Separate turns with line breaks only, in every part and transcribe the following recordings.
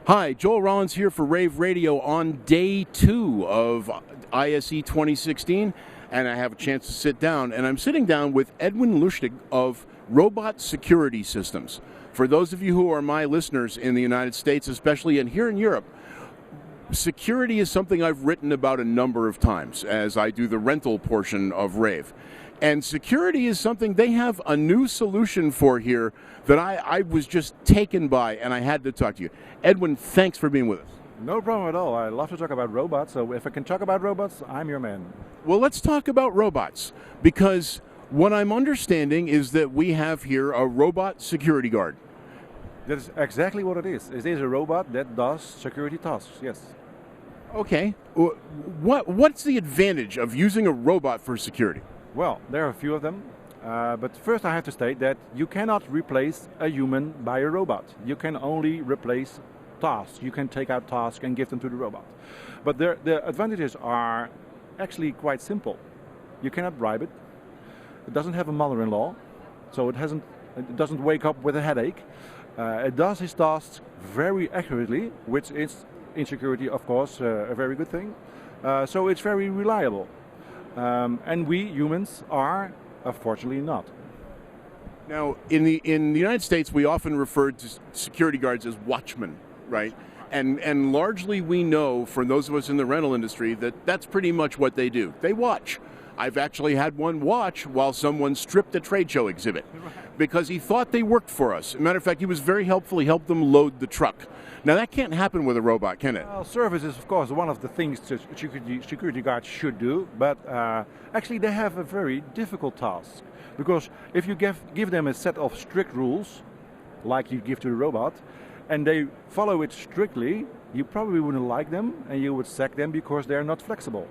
Hi, Joel Rollins here for Rave Radio on day 2 of ISE 2016, and I have a chance to sit down, and I'm sitting down with Edwin Lustig of Robot Security Systems. For those of you who are my listeners in the United States, especially, and here in Europe, security is something I've written about a number of times as I do the rental portion of Rave. And security is something they have a new solution for here that I was just taken by, and I had to talk to you. Edwin, thanks for being with us.
No problem at all. I love to talk about robots, so if I can talk about robots, I'm your man.
Well, let's talk about robots, because what I'm understanding is that we have here a robot security guard.
That is exactly what it is. It is a robot that does security tasks, yes.
Okay. What's the advantage of using a robot for security?
Well, there are a few of them. But first I have to state that you cannot replace a human by a robot. You can only replace tasks. You can take out tasks and give them to the robot. But the advantages are actually quite simple. You cannot bribe it. It doesn't have a mother-in-law, so it doesn't wake up with a headache. It does his tasks very accurately, which is in security, of course, a very good thing. So it's very reliable. And we humans are, unfortunately, not.
Now, in the United States, we often refer to security guards as watchmen, right? And largely we know, for those of us in the rental industry, that that's pretty much what they do. They watch. I've actually had one watch while someone stripped a trade show exhibit because he thought they worked for us. As a matter of fact, he was very helpful. He helped them load the truck. Now, that can't happen with a robot, can it?
Well, service is, of course, one of the things that security guards should do, but actually they have a very difficult task. Because if you give them a set of strict rules, like you give to the robot, and they follow it strictly, you probably wouldn't like them, and you would sack them because they're not flexible.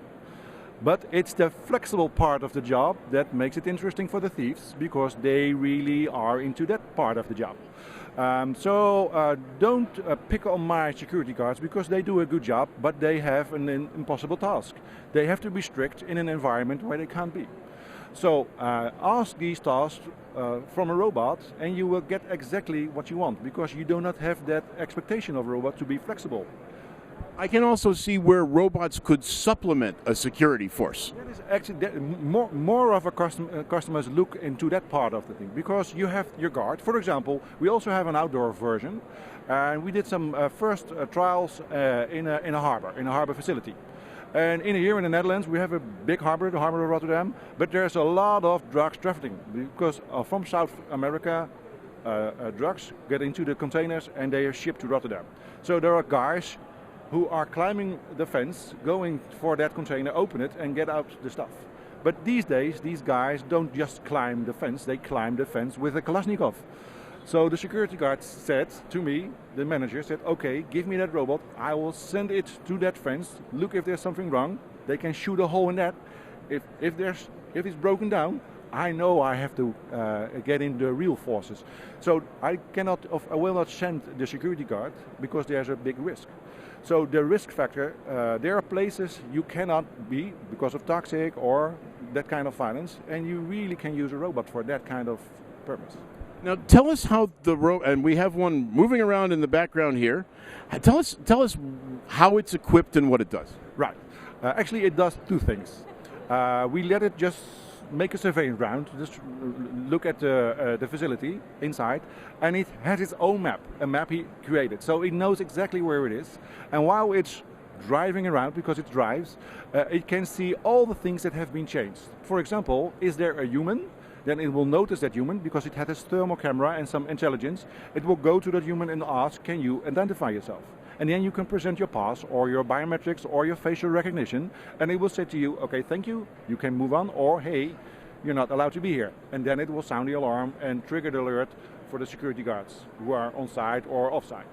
But it's the flexible part of the job that makes it interesting for the thieves, because they really are into that part of the job. So don't pick on my security guards, because they do a good job, but they have an impossible task. They have to be strict in an environment where they can't be. So ask these tasks from a robot, and you will get exactly what you want, because you do not have that expectation of a robot to be flexible.
I can also see where robots could supplement a security force.
That is actually more of a customers look into that part of the thing, because you have your guard. For example, we also have an outdoor version, and we did some first trials in a harbor facility. And here in the Netherlands, we have a big harbor, the harbor of Rotterdam, but there's a lot of drugs trafficking, because from South America, drugs get into the containers and they are shipped to Rotterdam. So there are guys who are climbing the fence, going for that container, open it and get out the stuff. But these days, these guys don't just climb the fence, they climb the fence with a Kalashnikov. So the security guard said to me, the manager said, okay, give me that robot, I will send it to that fence, look if there's something wrong, they can shoot a hole in that. If it's broken down, I know I have to get in the real forces. So I will not send the security guard, because there's a big risk. So the risk factor, there are places you cannot be because of toxic or that kind of violence, and you really can use a robot for that kind of purpose.
Now, tell us how and we have one moving around in the background here. Tell us how it's equipped and what it does.
Right. Actually, it does two things. We let it just make a surveying round, just look at the facility inside, and it has its own map, a map he created. So it knows exactly where it is, and while it's driving around, because it drives, it can see all the things that have been changed. For example, is there a human? Then it will notice that human, because it has a thermal camera and some intelligence. It will go to that human and ask, can you identify yourself? And then you can present your pass or your biometrics or your facial recognition, and it will say to you, okay, thank you, you can move on, or hey, you're not allowed to be here. And then it will sound the alarm and trigger the alert for the security guards who are on site or off site.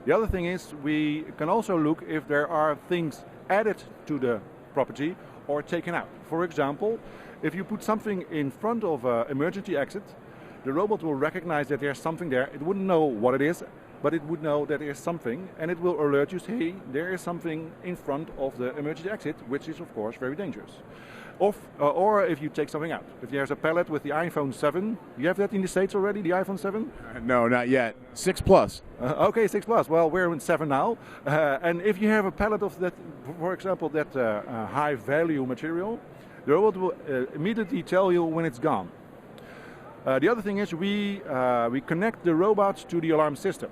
The other thing is, we can also look if there are things added to the property or taken out. For example, if you put something in front of an emergency exit, the robot will recognize that there's something there. It wouldn't know what it is, but it would know that there's something, and it will alert you, hey, there is something in front of the emergency exit, which is of course very dangerous. or if you take something out. If there's a pallet with the iPhone 7, you have that in the States already, the iPhone 7?
No, not yet. 6 Plus.
Okay, 6 Plus. Well, we're in 7 now. And if you have a pallet of that, for example, that high value material, the robot will immediately tell you when it's gone. The other thing is we connect the robot to the alarm system.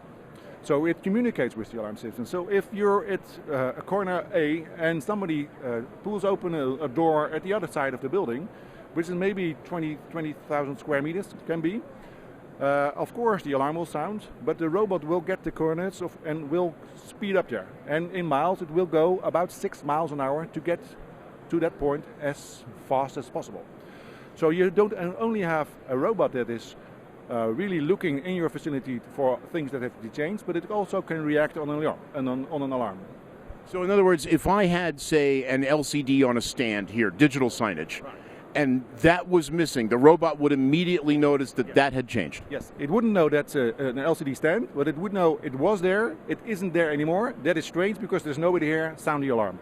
So it communicates with the alarm system. So if you're at a corner A and somebody pulls open a door at the other side of the building, which is maybe 20,000 square meters, it can be, of course the alarm will sound, but the robot will get the coordinates and will speed up there. And in miles it will go about 6 miles an hour to get to that point as fast as possible. So you don't only have a robot that is really looking in your facility for things that have to change, but it also can react on an alarm.
So in other words, if I had, say, an LCD on a stand here, digital signage, right, and that was missing, the robot would immediately notice that that had changed.
Yes, it wouldn't know that's an LCD stand, but it would know it was there, it isn't there anymore. That is strange because there's nobody here, sound the alarm.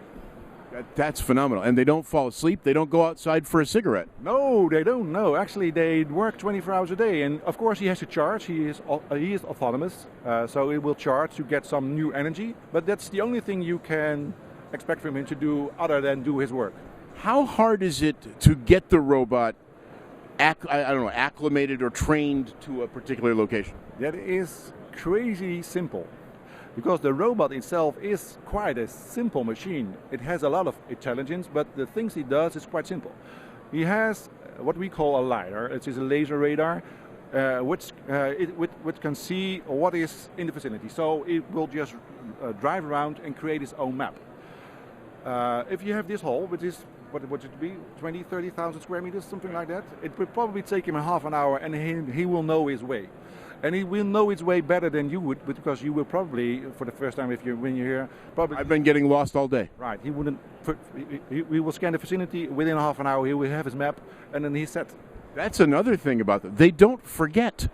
That's phenomenal. And they don't fall asleep? They don't go outside for a cigarette?
No, they don't. No, actually they work 24 hours a day. And of course he has to charge. He is autonomous, so it will charge to get some new energy. But that's the only thing you can expect from him to do other than do his work.
How hard is it to get the robot acclimated or trained to a particular location?
That is crazy simple. Because the robot itself is quite a simple machine. It has a lot of intelligence, but the things he does is quite simple. He has what we call a LiDAR. It is a laser radar, which can see what is in the vicinity. So it will just drive around and create its own map. If you have this hole, which is, what would it be, 20, 30,000 square meters, something like that, it would probably take him a half an hour and he will know his way. And he will know its way better than you would, because you will probably, for the first time when you're here, probably...
I've been getting lost all day.
Right. He will scan the vicinity. Within half an hour, he will have his map, and then he's set.
That's another thing about them. They don't forget.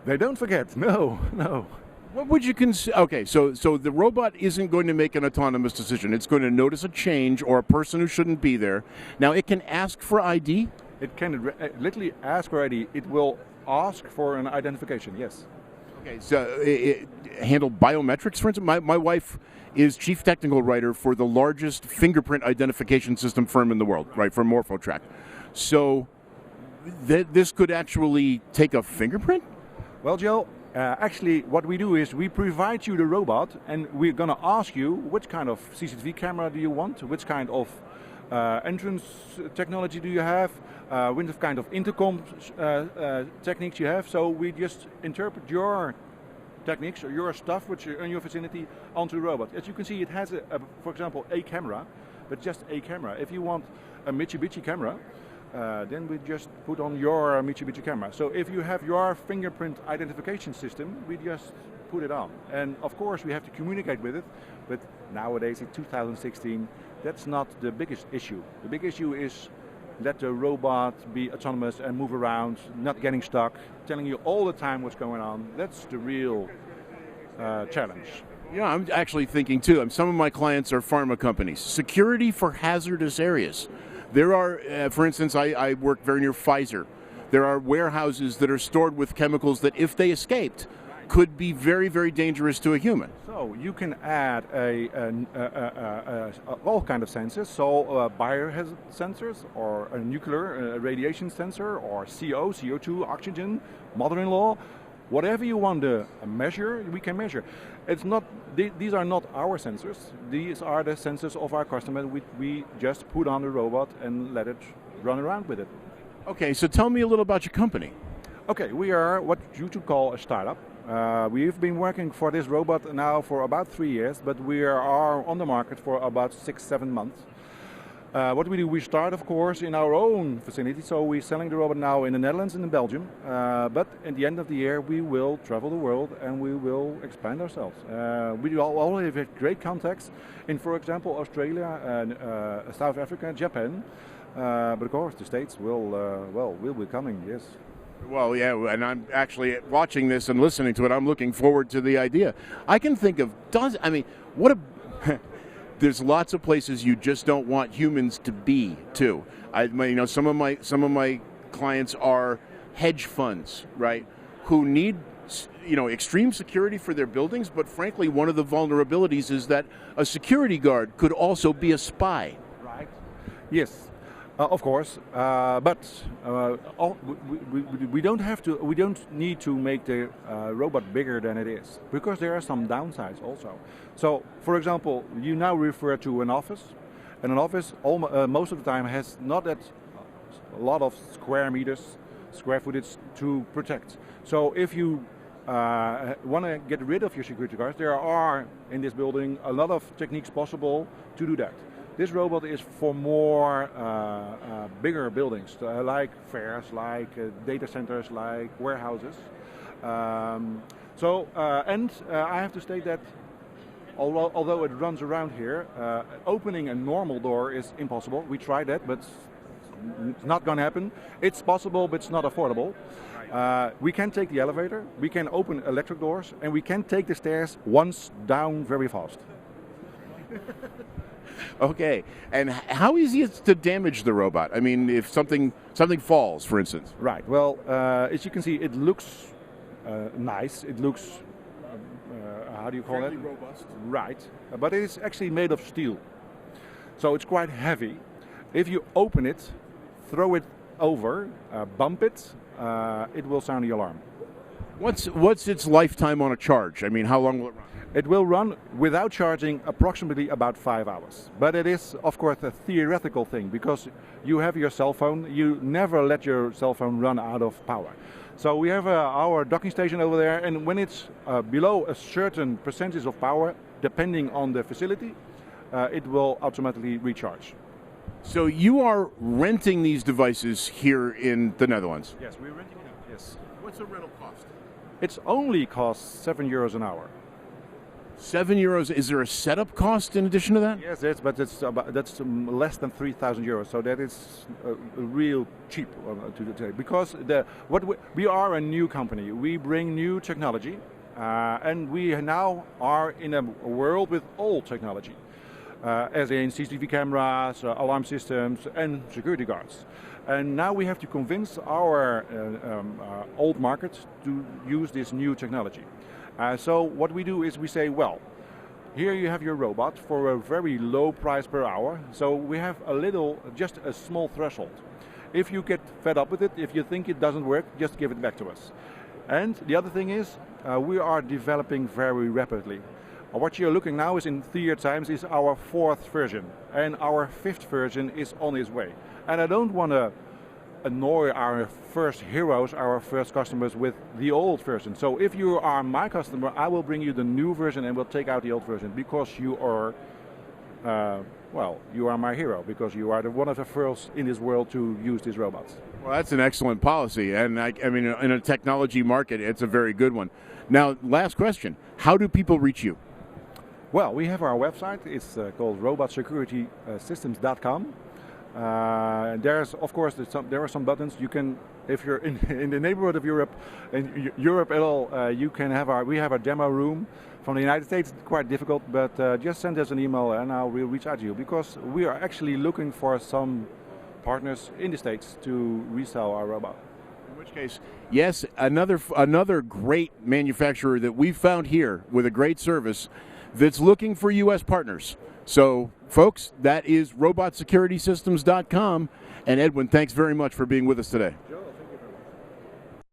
They don't forget. No, no.
What would you consider? Okay, so the robot isn't going to make an autonomous decision. It's going to notice a change or a person who shouldn't be there. Now, it can ask for ID?
It can literally ask for ID. It will ask for an identification, yes.
Okay, so it handle biometrics, for instance? My wife is chief technical writer for the largest fingerprint identification system firm in the world, right, for MorphoTrack. So this could actually take a fingerprint?
Well, Joe, actually what we do is we provide you the robot, and we're going to ask you which kind of CCTV camera do you want, which kind of entrance technology do you have, what kind of intercom techniques you have. So we just interpret your techniques or your stuff which are in your vicinity onto the robot. As you can see, it has, for example, a camera, but just a camera. If you want a Mitsubishi camera, then we just put on your Mitsubishi camera. So if you have your fingerprint identification system, we just put it on. And of course we have to communicate with it, but nowadays in 2016, that's not the biggest issue. The big issue is let the robot be autonomous and move around, not getting stuck, telling you all the time what's going on. That's the real challenge.
Yeah, I'm actually thinking too. Some of my clients are pharma companies. Security for hazardous areas. There are, for instance, I work very near Pfizer. There are warehouses that are stored with chemicals that, if they escaped, could be very, very dangerous to a human.
So you can add all kind of sensors. So biohazard sensors, or a nuclear radiation sensor, or CO2, oxygen, mother-in-law. Whatever you want to measure, we can measure. It's not; these are not our sensors. These are the sensors of our customer. We just put on the robot and let it run around with it.
Okay, so tell me a little about your company.
Okay, we are what you could call a startup. We've been working for this robot now for about 3 years, but we are on the market for about 6-7 months. What we do, we start, of course, in our own facility. So we're selling the robot now in the Netherlands and in Belgium. But at the end of the year, we will travel the world and we will expand ourselves. We already have great contacts in, for example, Australia, South Africa, Japan. But of course, the States will be coming, yes.
Well, yeah, and I'm actually watching this and listening to it. I'm looking forward to the idea. I can think of there's lots of places you just don't want humans to be too. Some of my clients are hedge funds, right, who need extreme security for their buildings, but frankly, one of the vulnerabilities is that a security guard could also be a spy.
Right. Yes. Of course, but we don't need to make the robot bigger than it is, because there are some downsides also. So, for example, you now refer to an office, and an office most of the time has not that a lot of square footage to protect. So, if you want to get rid of your security guards, there are in this building a lot of techniques possible to do that. This robot is for more bigger buildings, like fairs, like data centers, like warehouses. And I have to state that although it runs around here, opening a normal door is impossible. We tried that, but it's not going to happen. It's possible, but it's not affordable. We can take the elevator, we can open electric doors, and we can take the stairs once down very fast.
Okay, and how easy is it to damage the robot? I mean, if something falls, for instance.
Right. Well, as you can see, it looks nice. It looks how do you call
fairly
it?
Robust.
Right. But it is actually made of steel, so it's quite heavy. If you open it, throw it over, bump it, it will sound the alarm.
What's its lifetime on a charge? I mean, how long will it run?
It will run without charging approximately about 5 hours. But it is, of course, a theoretical thing, because you have your cell phone. You never let your cell phone run out of power. So we have our docking station over there, and when it's below a certain percentage of power, depending on the facility, it will automatically recharge.
So you are renting these devices here in the Netherlands?
Yes, we're renting it out, yes.
What's the rental cost?
It's only costs €7 an hour.
€7. Is there a setup cost in addition to that?
Yes, but that's less than €3,000. So that is real cheap to say, because we are a new company. We bring new technology, and we now are in a world with old technology, as in CCTV cameras, alarm systems, and security guards. And now we have to convince our old markets to use this new technology. So what we do is we say, well, here you have your robot for a very low price per hour. So we have just a small threshold. If you get fed up with it, if you think it doesn't work, just give it back to us. And the other thing is, we are developing very rapidly. What you're looking now is in 3 year times is our 4th version, and our 5th version is on its way. And I don't want to annoy our first heroes, our first customers, with the old version. So if you are my customer, I will bring you the new version and will take out the old version, because you are, you are my hero, because you are one of the first in this world to use these robots.
Well, that's an excellent policy, and I mean, in a technology market, it's a very good one. Now, last question: how do people reach you?
Well, we have our website. It's called robotsecuritysystems.com. There's, of course, there are some buttons you can, if you're in the neighborhood of Europe, and Europe at all, you can we have a demo room. From the United States, it's quite difficult, but just send us an email and we'll reach out to you, because we are actually looking for some partners in the States to resell our robot.
In which case, yes, another great manufacturer that we found here with a great service that's looking for U.S. partners. So, folks, that is robotsecuritysystems.com. And Edwin, thanks very much for being with us today.
Sure.